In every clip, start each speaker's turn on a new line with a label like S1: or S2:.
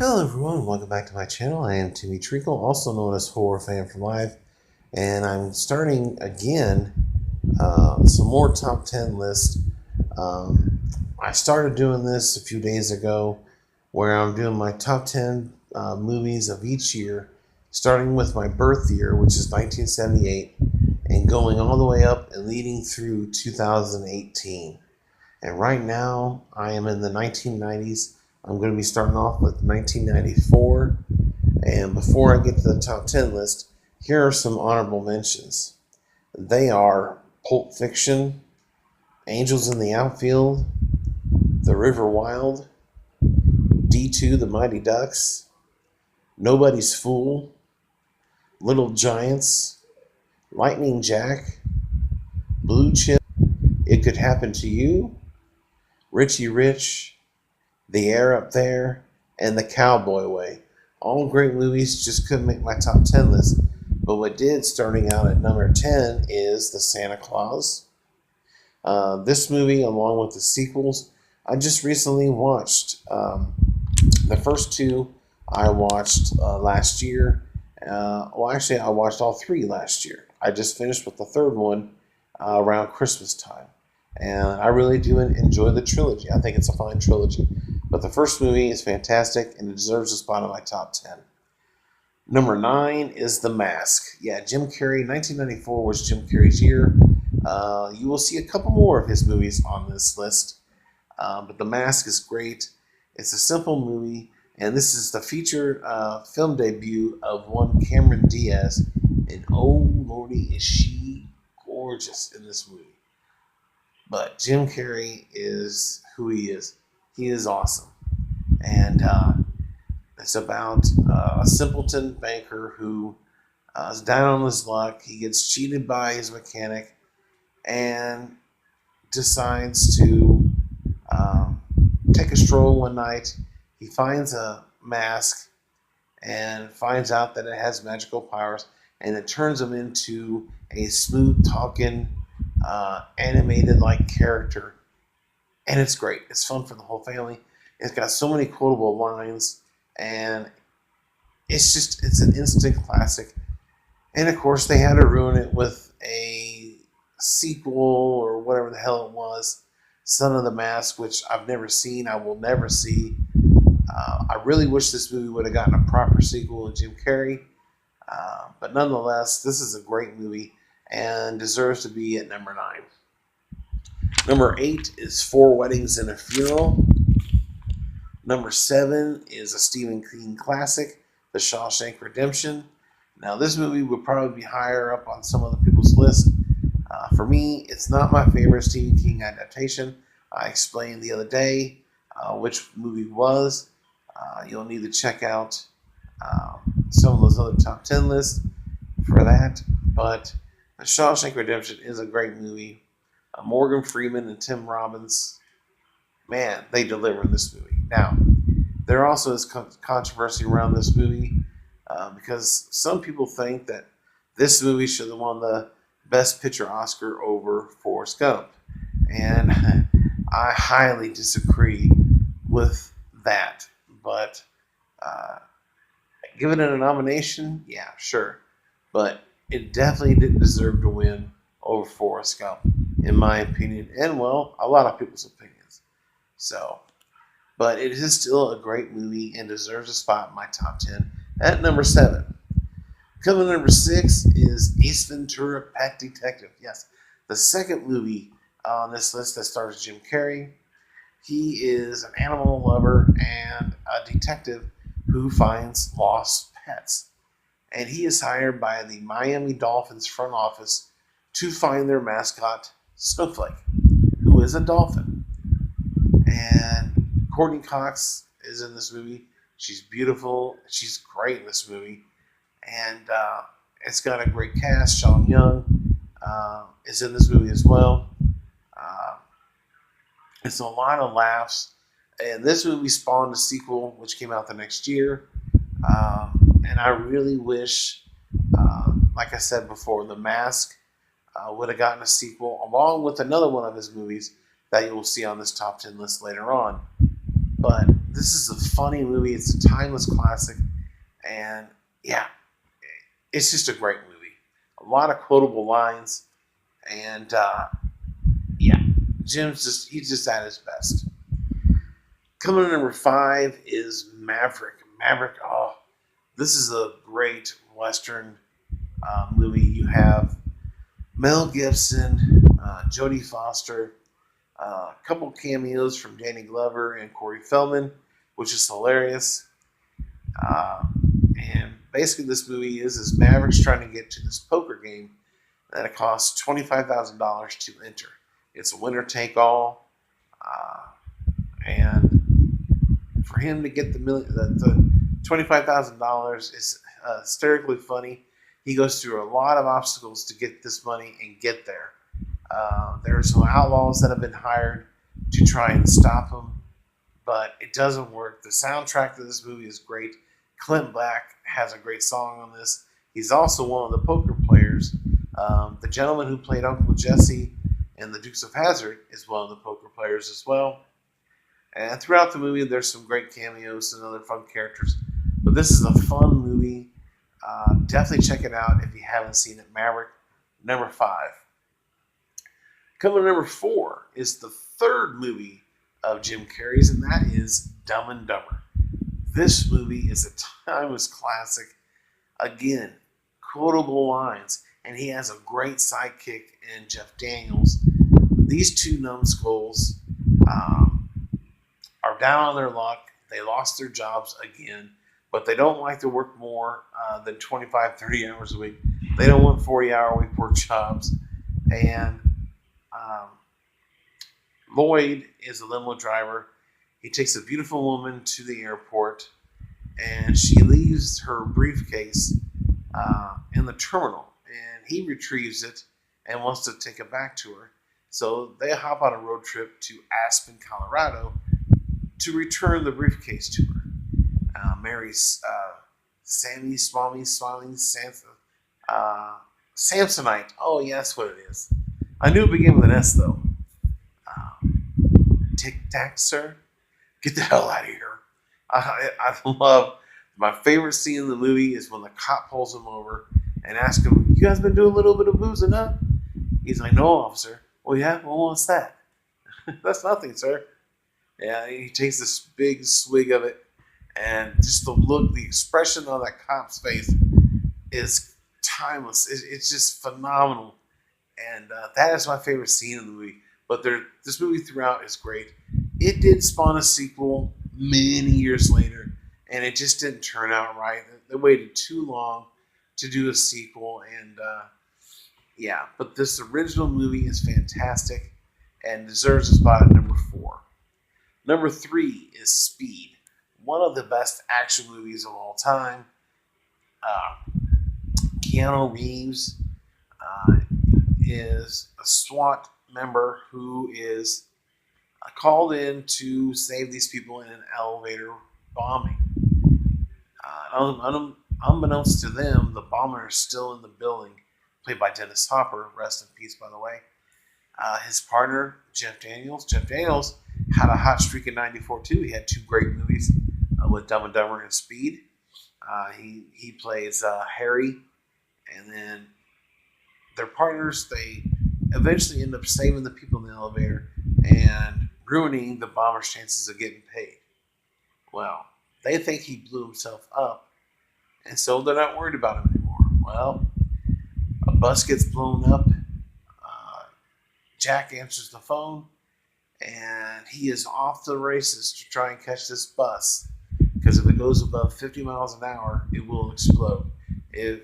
S1: Hello everyone, welcome back to my channel. I am Timmy Treacle, also known as Horror Fan for Life, and I'm starting again some more top 10 lists. I started doing this a few days ago where I'm doing my top 10 movies of each year, starting with my birth year, which is 1978, and going all the way up and leading through 2018. And right now, I am in the 1990s. I'm going to be starting off with 1994. And before I get to the top 10 list, here are some honorable mentions. They are Pulp Fiction, Angels in the Outfield, The River Wild, D2 The Mighty Ducks, Nobody's Fool, Little Giants, Lightning Jack, Blue Chip, It Could Happen to You, Richie Rich, The Air Up There, and The Cowboy Way. All great movies, just couldn't make my top 10 list. But what did, starting out at number 10, is The Santa Claus. This movie, along with the sequels, I just recently watched. The first two I watched last year. Actually, I watched all three last year. I just finished with the third one around Christmas time. And I really do enjoy the trilogy. I think it's a fine trilogy. But the first movie is fantastic and it deserves a spot in my top 10. Number 9 is The Mask. Yeah, Jim Carrey. 1994 was Jim Carrey's year. You will see a couple more of his movies on this list. But The Mask is great. It's a simple movie. And this is the feature film debut of one Cameron Diaz. And oh, lordy, is she gorgeous in this movie. But Jim Carrey is who he is. He is awesome. And it's about a simpleton banker who is down on his luck. He gets cheated by his mechanic and decides to take a stroll one night. He finds a mask and finds out that it has magical powers, and it turns him into a smooth talking, animated like character. And it's great. It's fun for the whole family. It's got so many quotable lines, and it's an instant classic. And of course, they had to ruin it with a sequel or whatever the hell it was, Son of the Mask, which I've never seen. I will never see. I really wish this movie would have gotten a proper sequel with Jim Carrey. But nonetheless, this is a great movie and deserves to be at number 9. Number 8 is Four Weddings and a Funeral. Number 7 is a Stephen King classic, The Shawshank Redemption. Now, this movie would probably be higher up on some other people's list. For me, it's not my favorite Stephen King adaptation. I explained the other day which movie it was. You'll need to check out some of those other top 10 lists for that. But The Shawshank Redemption is a great movie. Morgan Freeman and Tim Robbins, man, they deliver in this movie. Now, there also is controversy around this movie because some people think that this movie should have won the Best Picture Oscar over Forrest Gump. And I highly disagree with that. But giving it a nomination, yeah, sure. But it definitely didn't deserve to win over Forrest Gump, in my opinion, and well, a lot of people's opinions. So, but it is still a great movie and deserves a spot in my top 10 at number 7. Coming number 6 is Ace Ventura: Pet Detective. Yes, the second movie on this list that stars Jim Carrey. He is an animal lover and a detective who finds lost pets. And he is hired by the Miami Dolphins front office to find their mascot, Snowflake, who is a dolphin. And Courtney Cox is in this movie. She's beautiful. She's great in this movie. And it's got a great cast. Sean Young is in this movie as well. It's a lot of laughs. And this movie spawned a sequel, which came out the next year. And I really wish, like I said before, The Mask would have gotten a sequel, along with another one of his movies that you will see on this top 10 list later on. But this is a funny movie. It's a timeless classic, and yeah, it's just a great movie. A lot of quotable lines, and yeah, he's just at his best. Coming in number 5 is Maverick. Maverick, oh, this is a great Western movie. You have Mel Gibson, Jodie Foster, a couple cameos from Danny Glover and Corey Feldman, which is hilarious. Uh, and basically, this movie is Maverick's trying to get to this poker game that it costs $25,000 to enter. It's a winner take all, and for him to get the $25,000 is hysterically funny. He goes through a lot of obstacles to get this money and get there. There are some outlaws that have been hired to try and stop him, but it doesn't work. The soundtrack to this movie is great. Clint Black has a great song on this. He's also one of the poker players. The gentleman who played Uncle Jesse in The Dukes of Hazzard is one of the poker players as well. And throughout the movie, there's some great cameos and other fun characters. But this is a fun movie. Definitely check it out if you haven't seen it. Maverick, number 5. Coming to number 4 is the third movie of Jim Carrey's, and that is Dumb and Dumber. This movie is a timeless classic. Again, quotable lines, and he has a great sidekick in Jeff Daniels. These two numbskulls are down on their luck. They lost their jobs again, but they don't like to work more than 25, 30 hours a week. They don't want 40-hour week work jobs. And Lloyd is a limo driver. He takes a beautiful woman to the airport, and she leaves her briefcase in the terminal, and he retrieves it and wants to take it back to her. So they hop on a road trip to Aspen, Colorado, to return the briefcase to her. Mary's Sammy, Samsonite. Oh, yeah, that's what it is. I knew it began with an S, though. Tic Tac, sir. Get the hell out of here. I love, my favorite scene in the movie is when the cop pulls him over and asks him, "You guys been doing a little bit of boozing, huh?" He's like, "No, officer." "Well, yeah? Well, what's that?" "That's nothing, sir." Yeah, he takes this big swig of it, and just the look, the expression on that cop's face is timeless. It's just phenomenal. And that is my favorite scene in the movie. But this movie throughout is great. It did spawn a sequel many years later, and it just didn't turn out right. They waited too long to do a sequel, and yeah. But this original movie is fantastic and deserves a spot at number 4. Number 3 is Speed, one of the best action movies of all time. Keanu Reeves is a SWAT member who is called in to save these people in an elevator bombing. Unbeknownst to them, the bomber is still in the building, played by Dennis Hopper. Rest in peace, by the way. His partner, Jeff Daniels. Jeff Daniels had a hot streak in '94 too. He had 2 great movies with Dumb and Dumber and Speed. He plays Harry, and then their partners, they eventually end up saving the people in the elevator and ruining the bomber's chances of getting paid. Well, they think he blew himself up, and so they're not worried about him anymore. Well, a bus gets blown up. Jack answers the phone, and he is off to the races to try and catch this bus, because if it goes above 50 miles an hour, it will explode. If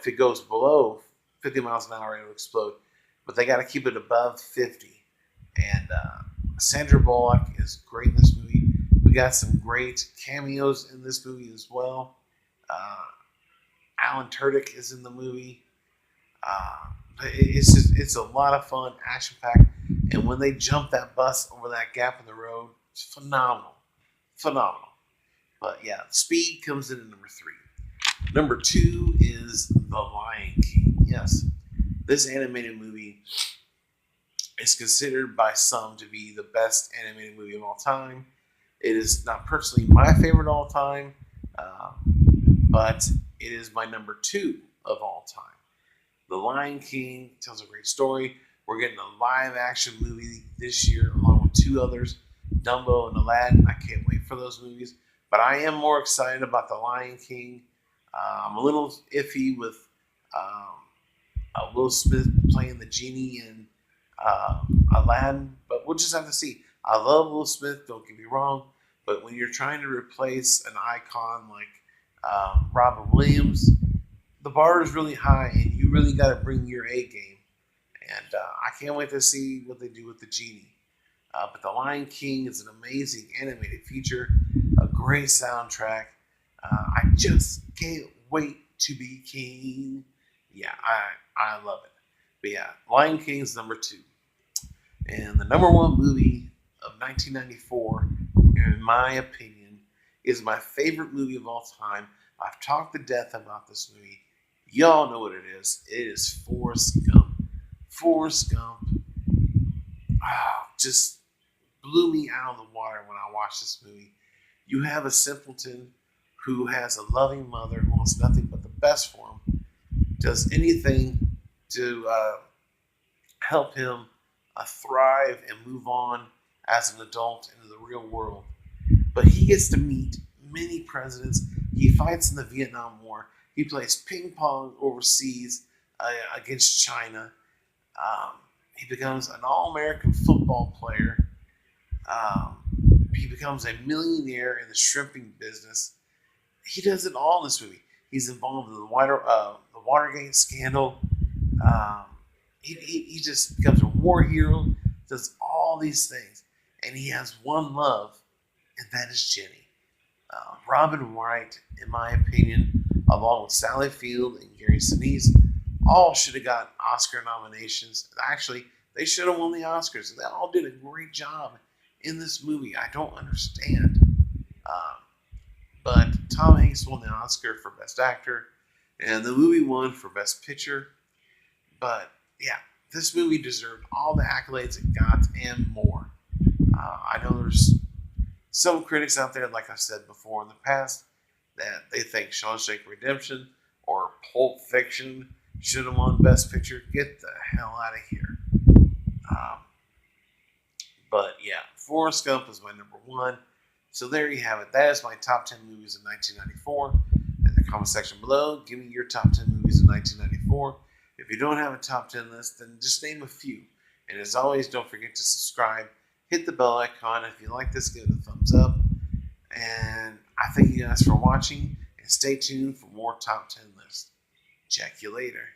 S1: it goes below 50 miles an hour, it will explode. But they got to keep it above 50. And Sandra Bullock is great in this movie. We got some great cameos in this movie as well. Alan Tudyk is in the movie. It's a lot of fun, action packed, and when they jump that bus over that gap in the road, it's phenomenal. But yeah, Speed comes in at number 3. Number 2 is The Lion King. Yes, this animated movie is considered by some to be the best animated movie of all time. It is not personally my favorite all time, uh, but it is my number two of all time. The Lion King tells a great story. We're getting a live action movie this year, along with two others, Dumbo and Aladdin. I can't wait for those movies. But I am more excited about The Lion King. I'm a little iffy with Will Smith playing the genie in Aladdin, but we'll just have to see. I love Will Smith, don't get me wrong, but when you're trying to replace an icon like Robin Williams, the bar is really high, and you really got to bring your A game. And I can't wait to see what they do with the genie. But The Lion King is an amazing animated feature, a great soundtrack. I just can't wait to be king. Yeah, I love it. But yeah, Lion King is number two. And the number one movie of 1994, in my opinion, is my favorite movie of all time. I've talked to death about this movie. Y'all know what it is. It is Forrest Gump. Forrest Gump just blew me out of the water when I watched this movie. You have a simpleton who has a loving mother who wants nothing but the best for him, does anything to help him thrive and move on as an adult into the real world. But he gets to meet many presidents. He fights in the Vietnam War. He plays ping pong overseas against China. He becomes an all-American football player. He becomes a millionaire in the shrimping business. He does it all in this movie. He's involved in the Watergate scandal. He just becomes a war hero, does all these things. And he has one love, and that is Jenny. Robin Wright, in my opinion, along with Sally Field and Gary Sinise, all should have got Oscar nominations. Actually, they should have won the Oscars. They all did a great job in this movie. I don't understand. But Tom Hanks won the Oscar for Best Actor, and the movie won for Best Picture. But yeah, this movie deserved all the accolades it got and more. I know there's some critics out there, like I said before in the past, that they think Shawshank Redemption or Pulp Fiction should have won Best Picture. Get the hell out of here. But yeah, Forrest Gump is my number one. So there you have it. That is my top 10 movies of 1994. In the comment section below, give me your top 10 movies of 1994. If you don't have a top 10 list, then just name a few. And as always, don't forget to subscribe. Hit the bell icon. If you like this, give it a thumbs up. And I thank you guys for watching. And stay tuned for more top 10 lists. Check you later.